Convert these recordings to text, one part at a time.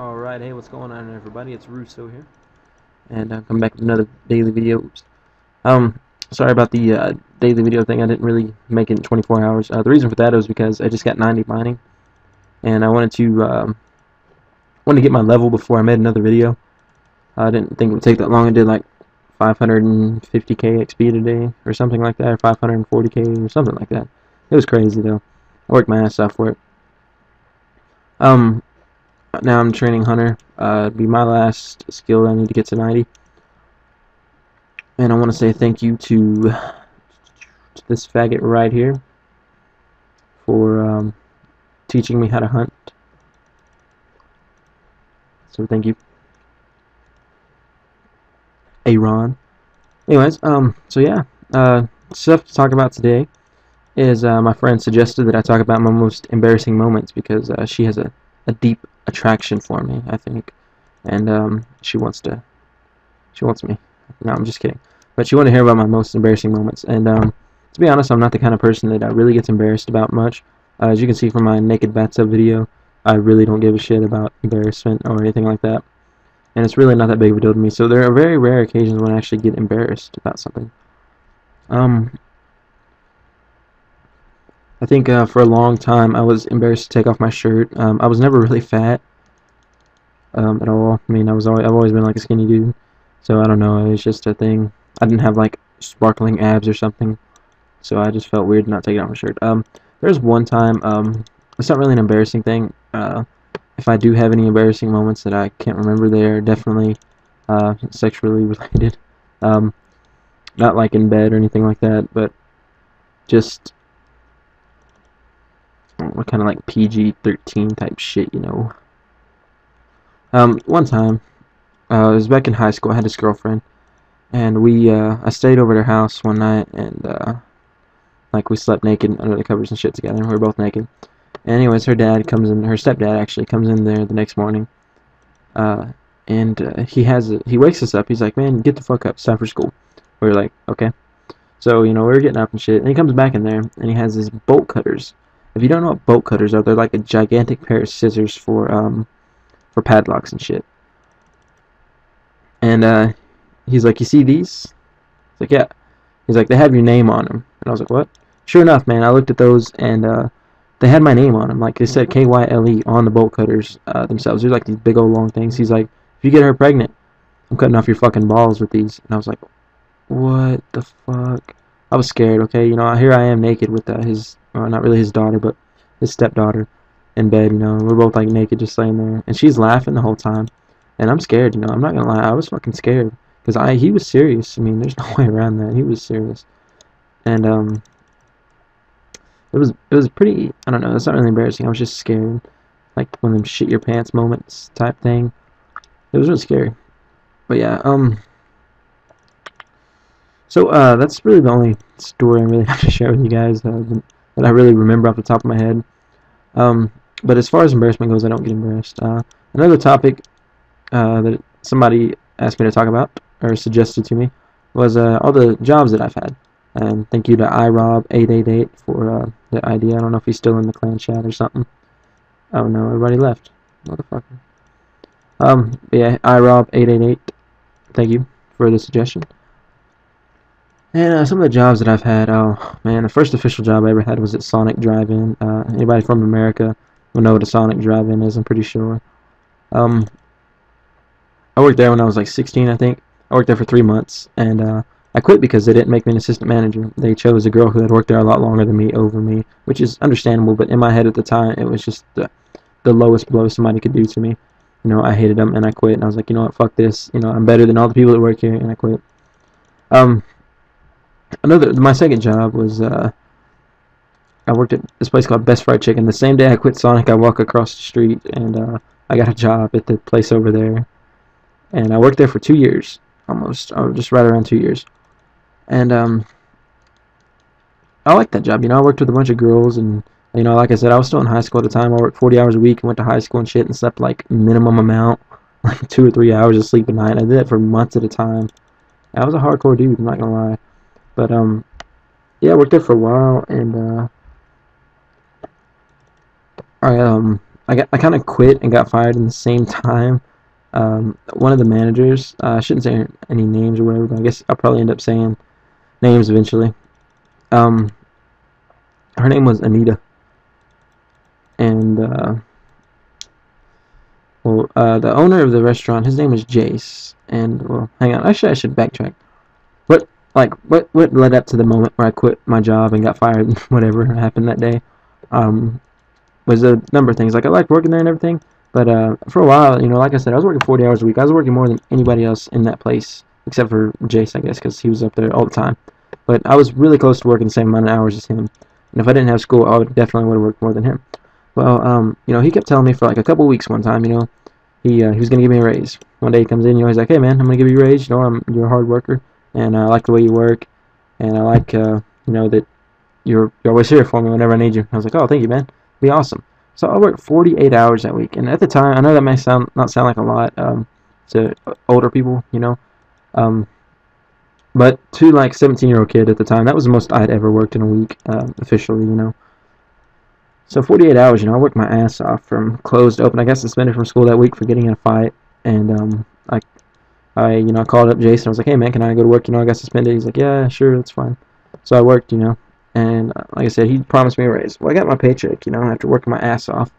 Alright, hey, what's going on everybody? It's Russo here, and I'm coming back with another daily video. Oops. Um, Sorry about the daily video thing. I didn't really make it in 24 hours. The reason for that was because I just got 90 mining, and I wanted to get my level before I made another video. I didn't think it would take that long. I did like 550k XP today, or something like that, or 540k, or something like that. It was crazy though. I worked my ass off for it. Um, Now I'm training Hunter. It'd be my last skill I need to get to 90. And I want to say thank you to this faggot right here for teaching me how to hunt. So thank you, Aaron. Anyways, so yeah, stuff to talk about today is my friend suggested that I talk about my most embarrassing moments because she has a deep attraction for me, I think, and she wants me. No, I'm just kidding. But she wanted to hear about my most embarrassing moments, and to be honest, I'm not the kind of person that really gets embarrassed about much. As you can see from my naked bathtub video, I really don't give a shit about embarrassment or anything like that, and it's really not that big of a deal to me. So there are very rare occasions when I actually get embarrassed about something. Um, I think for a long time I was embarrassed to take off my shirt. I was never really fat at all. I mean, I've always been like a skinny dude, so I don't know. It was just a thing. I didn't have like sparkling abs or something, so I just felt weird not taking off my shirt. There's one time. It's not really an embarrassing thing. If I do have any embarrassing moments that I can't remember, they're definitely sexually related. Um, Not like in bed or anything like that, but just kind of like PG-13 type shit, you know. One time, it was back in high school. I had this girlfriend, and I stayed over at her house one night, and like we slept naked under the covers and shit together. And we were both naked. And anyways, her stepdad actually comes in there the next morning, uh, and he wakes us up. He's like, "Man, get the fuck up. It's time for school." We were like, "Okay." So we were getting up and shit, and he comes back in there, and he has his bolt cutters. If you don't know what bolt cutters are, they're like a gigantic pair of scissors for padlocks and shit. And he's like, "You see these?" It's like, "Yeah." He's like, "They have your name on them." And I was like, "What?" Sure enough, man, I looked at those, and they had my name on them. Like, they said KYLE on the bolt cutters themselves. They're like these big old long things. He's like, "If you get her pregnant, I'm cutting off your fucking balls with these." And I was like, "What the fuck?" I was scared, okay? Here I am naked with well, not really his daughter, but his stepdaughter in bed, We're both, like, naked just laying there. And she's laughing the whole time. And I'm scared, I'm not gonna lie. I was fucking scared. Because he was serious. I mean, there's no way around that. He was serious. And, it was pretty, I don't know, it's not really embarrassing. I was just scared. Like one of them shit your pants moments type thing. It was really scary. But yeah, so that's really the only story I really have to share with you guys that I really remember off the top of my head. But as far as embarrassment goes, I don't get embarrassed. Another topic that somebody asked me to talk about, or suggested to me, was all the jobs that I've had. And thank you to iRob888 for the idea. I don't know if he's still in the clan chat or something. Oh no, everybody left. Motherfucker. But yeah, iRob888, thank you for the suggestion. And some of the jobs that I've had, oh man, the first official job I ever had was at Sonic Drive-In. Anybody from America will know what a Sonic Drive-In is, I'm pretty sure. Um, I worked there when I was like 16, I think. I worked there for 3 months, and I quit because they didn't make me an assistant manager. They chose a girl who had worked there a lot longer than me over me, which is understandable, but in my head at the time, it was just the lowest blow somebody could do to me. I hated them, and I quit, and I was like, you know what, fuck this. I'm better than all the people that work here, and I quit. My second job was, I worked at this place called Best Fried Chicken. The same day I quit Sonic, I walk across the street, and I got a job at the place over there. And I worked there for 2 years, almost, or just right around 2 years. And I liked that job. I worked with a bunch of girls, and like I said, I was still in high school at the time. I worked 40 hours a week and went to high school and shit, and slept like minimum amount, like 2 or 3 hours of sleep a night. I did that for months at a time. I was a hardcore dude, I'm not gonna lie. But yeah, I worked there for a while, and I I kind of quit and got fired in the same time. One of the managers, I shouldn't say any names or whatever, but I guess I'll probably end up saying names eventually. Um, Her name was Anita, and the owner of the restaurant, his name was Jace. And well, hang on, actually I should backtrack. What led up to the moment where I quit my job and got fired? Whatever happened that day, um, was a number of things. Like I liked working there and everything, but for a while, like I said, I was working 40 hours a week. I was working more than anybody else in that place, except for Jace, I guess, because he was up there all the time. But I was really close to working the same amount of hours as him. And if I didn't have school, I would definitely would have worked more than him. Well, he kept telling me for like a couple weeks one time, he was gonna give me a raise. One day he comes in, he's like, "Hey man, I'm gonna give you a raise. You're a hard worker, and I like the way you work, and I like that you're always here for me whenever I need you." I was like, "Oh, thank you, man. It'd be awesome." So I worked 48 hours that week, and at the time, I know that may not sound like a lot to older people, um, but to like 17-year-old kid at the time, that was the most I'd ever worked in a week officially. So 48 hours, I worked my ass off from closed to open. I got suspended from school that week for getting in a fight, and I called up Jason. I was like, "Hey man, can I go to work? I got suspended." He's like, "Yeah, sure, that's fine." So I worked, and like I said, he promised me a raise. Well, I got my paycheck, after working my ass off,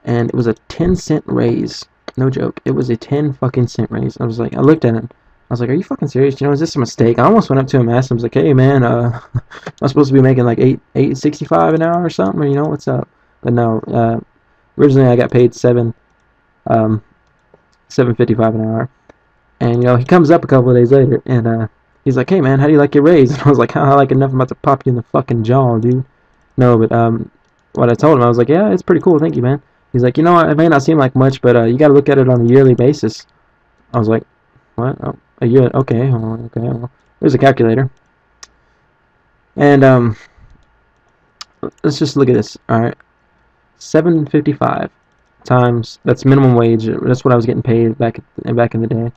and it was a 10-cent raise. No joke. It was a 10 fucking cent raise. I looked at him. I was like, "Are you fucking serious? Is this a mistake?" I almost went up to him and asked him. I was like, "Hey man, I'm supposed to be making like 8.65 an hour or something, or what's up?" But no, originally I got paid 7.55 an hour, and he comes up a couple of days later, and he's like, "Hey man, how do you like your raise?" And I was like, "How I like enough? I'm about to pop you in the fucking jaw, dude." No, but what I told him, I was like, "Yeah, it's pretty cool, thank you, man." He's like, "It may not seem like much, but you got to look at it on a yearly basis." I was like, "What? Oh, a year? Okay, okay. Well, there's a calculator, and let's just look at this. All right, 7.55 times, that's minimum wage. That's what I was getting paid back in the day.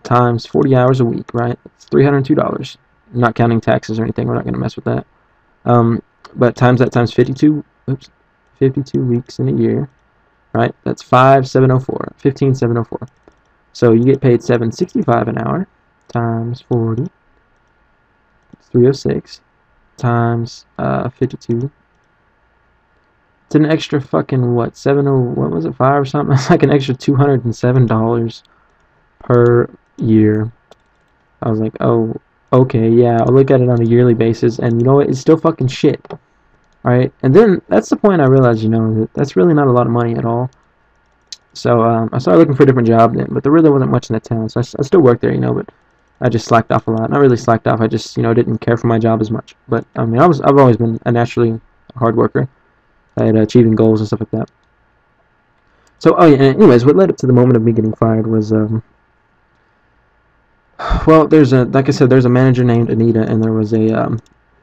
Times 40 hours a week, right? It's $302. Not counting taxes or anything. We're not going to mess with that. But times that times 52. Oops, 52 weeks in a year, right? That's 5,704. 15,704. So you get paid $7.65 an hour times 40. It's 306 times 52. It's an extra fucking what? What was it? 5 or something? It's like an extra $207 per year. I was like, "Oh, okay, yeah, I'll look at it on a yearly basis," and you know what? It's still fucking shit. Alright, and then that's the point I realized, that that's really not a lot of money at all. So I started looking for a different job then, but there really wasn't much in the town, so I still worked there, but I just slacked off a lot. Not really slacked off, I just, didn't care for my job as much. But, I mean, I've always been a naturally hard worker at achieving goals and stuff like that. So, oh yeah, anyways, what led up to the moment of me getting fired was, well, like I said, there's a manager named Anita, and there was a,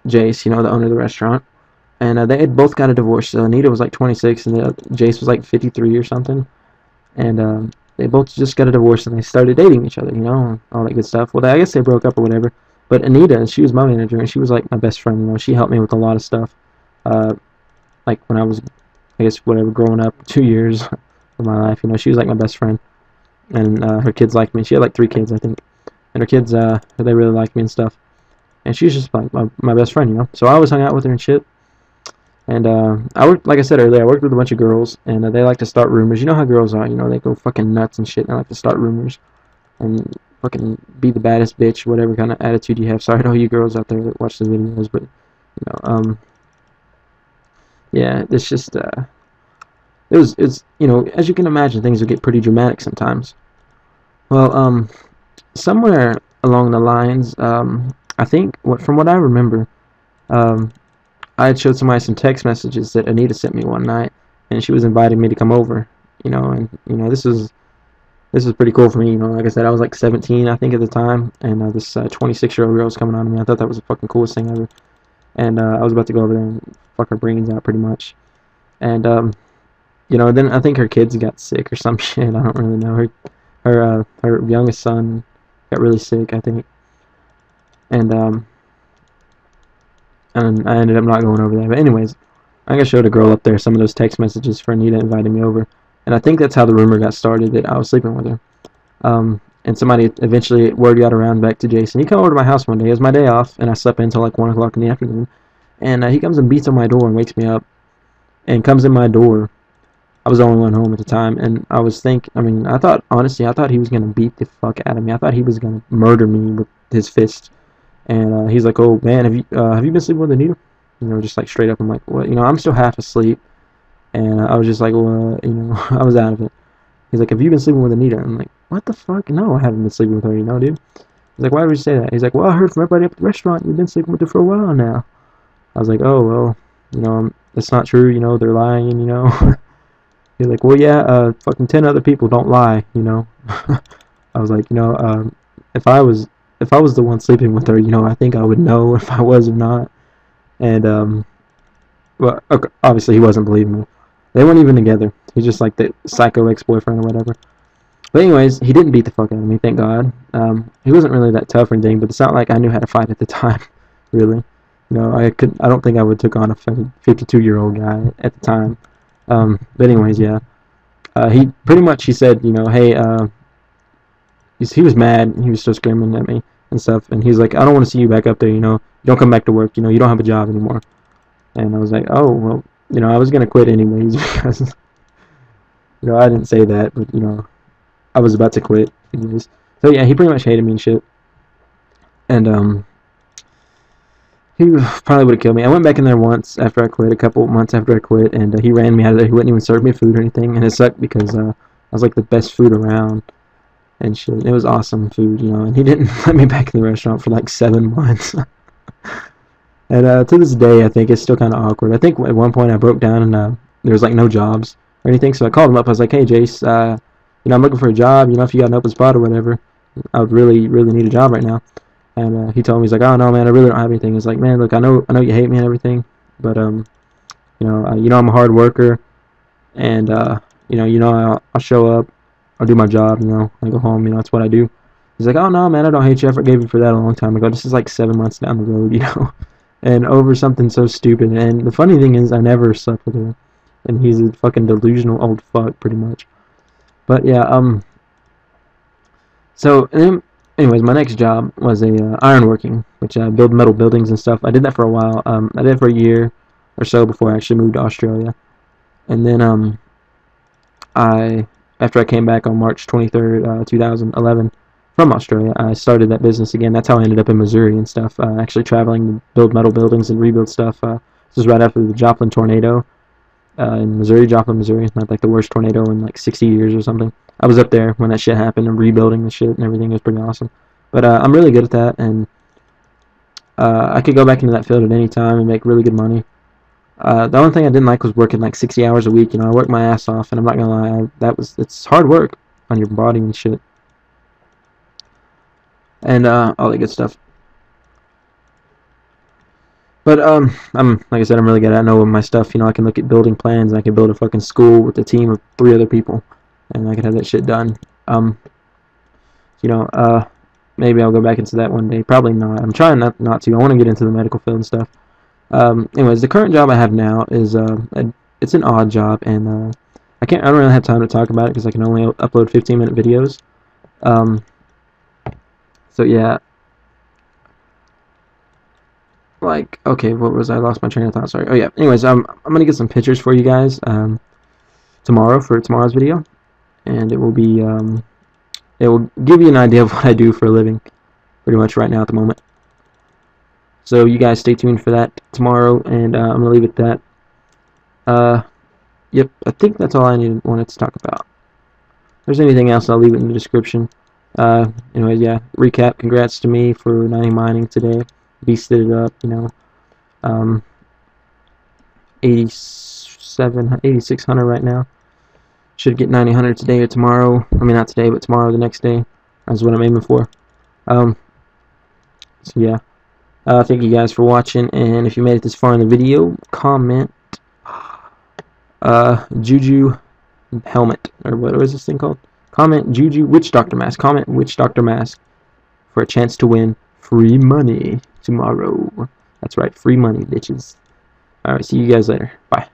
Jace, the owner of the restaurant. And they had both got a divorce. So Anita was like 26, and Jace was like 53 or something. And they both just got a divorce, and they started dating each other, all that good stuff. Well, I guess they broke up or whatever. But Anita, she was my manager, and she was like my best friend. She helped me with a lot of stuff. Like when I was, I guess, whatever, growing up, 2 years of my life. She was like my best friend, and her kids liked me. She had like 3 kids, I think, and her kids, they really liked me and stuff. And she was just like my best friend. So I always hung out with her and shit. And I worked, like I said earlier, I worked with a bunch of girls, and they like to start rumors. You know how girls are, they go fucking nuts and shit, and they like to start rumors and fucking be the baddest bitch, whatever kind of attitude you have. Sorry to all you girls out there that watch the videos, but yeah, it's just it's as you can imagine, things would get pretty dramatic sometimes. Well, somewhere along the lines, I think from what I remember, I had showed somebody some text messages that Anita sent me one night, and she was inviting me to come over, and this was pretty cool for me, like I said, I was like 17, I think, at the time, and this 26-year-old girl was coming on to me. I thought that was the fucking coolest thing ever, and I was about to go over there and fuck her brains out pretty much, and then I think her kids got sick or some shit. I don't really know. Her youngest son got really sick, I think, and I ended up not going over there. But anyways, I think I showed a girl up there some of those text messages for Anita inviting me over, and I think that's how the rumor got started that I was sleeping with her. And somebody eventually word got around back to Jason. He came over to my house one day. It was my day off, and I slept until like 1 o'clock in the afternoon. And he comes and beats on my door and wakes me up, and comes in my door. I was the only one home at the time, and I thought, honestly, I thought he was gonna beat the fuck out of me. I thought he was gonna murder me with his fist. And he's like, "Oh man, have you been sleeping with Anita?" Just like straight up. I'm like, "What?" I'm still half asleep, and I was just like, "Well, I was out of it." He's like, "Have you been sleeping with Anita?" I'm like, "What the fuck? No, I haven't been sleeping with her, dude." He's like, "Why would you say that?" He's like, "Well, I heard from everybody up at the restaurant you've been sleeping with her for a while now." I was like, "Oh well, that's not true. They're lying. He's like, "Well, yeah, fucking 10 other people don't lie. I was like, if I was the one sleeping with her, I think I would know if I was or not. And well, okay, obviously he wasn't believing me. They weren't even together. He's just like the psycho ex-boyfriend or whatever. But anyways, he didn't beat the fuck out of me, thank God. He wasn't really that tough or anything, but it's not like I knew how to fight at the time, really. I don't think I would took on a 52-year-old guy at the time. But anyways, yeah. He pretty much, he said, hey, he was mad. He was still screaming at me and stuff. And he's like, "I don't want to see you back up there. You don't come back to work. You don't have a job anymore." And I was like, "Oh well, I was gonna quit anyways because I didn't say that, but I was about to quit anyways." So yeah, he pretty much hated me and shit. And he probably would have killed me. I went back in there once after I quit, a couple months after I quit, and he ran me out of there. He wouldn't even serve me food or anything, and it sucked because I was like the best food around and shit. It was awesome food, and he didn't let me back in the restaurant for like 7 months. And to this day, I think it's still kind of awkward. I think at one point I broke down and there was like no jobs or anything, so I called him up. I was like, "Hey, Jace, I'm looking for a job. If you got an open spot or whatever, I would really, really need a job right now." And he told me, he's like, "Oh no, man, I really don't have anything." He's like, "Man, look, I know you hate me and everything, but I'm a hard worker, and I'll show up, I'll do my job, I go home, that's what I do." He's like, "Oh no, man, I don't hate you. I forgave you for that a long time ago. This is like 7 months down the road, and over something so stupid." And the funny thing is, I never slept with her, and he's a fucking delusional old fuck, pretty much. But yeah, so anyways, my next job was a ironworking, which I build metal buildings and stuff. I did that for a while. I did it for a year or so before I actually moved to Australia, and then after I came back on March 23rd, 2011 from Australia, I started that business again. That's how I ended up in Missouri and stuff, actually traveling to build metal buildings and rebuild stuff. This was right after the Joplin tornado in Missouri, Joplin, Missouri. Not like the worst tornado in like 60 years or something. I was up there when that shit happened and rebuilding the shit and everything. It was pretty awesome. But I'm really good at that, and I could go back into that field at any time and make really good money. The only thing I didn't like was working like 60 hours a week. I worked my ass off, and I'm not gonna lie, it's hard work on your body and shit, and all that good stuff. But like I said, I'm really good. I know my stuff. I can look at building plans. And I can build a fucking school with a team of 3 other people, and I can have that shit done. You know, maybe I'll go back into that one day. Probably not. I'm trying not to. I want to get into the medical field and stuff. Anyways, the current job I have now is it's an odd job, and I don't really have time to talk about it because I can only upload 15-minute videos. So yeah, like, okay, what was I lost my train of thought? Sorry. Oh yeah. Anyways, I'm gonna get some pictures for you guys tomorrow for tomorrow's video, and it will be it will give you an idea of what I do for a living, pretty much right now at the moment. So you guys stay tuned for that tomorrow, and I'm gonna leave it at that. Yep, I think that's all I wanted to talk about. If there's anything else, I'll leave it in the description. Anyways, yeah, recap. Congrats to me for 90 mining today. Beasted it up, 8600 right now. Should get 900 today or tomorrow. I mean, not today, but tomorrow, the next day. That's what I'm aiming for. So yeah. Thank you guys for watching, and if you made it this far in the video, comment Juju helmet, or what was this thing called? Comment Juju Witch Doctor Mask. Comment Witch Doctor Mask for a chance to win free money tomorrow. That's right, free money, bitches. Alright, see you guys later. Bye.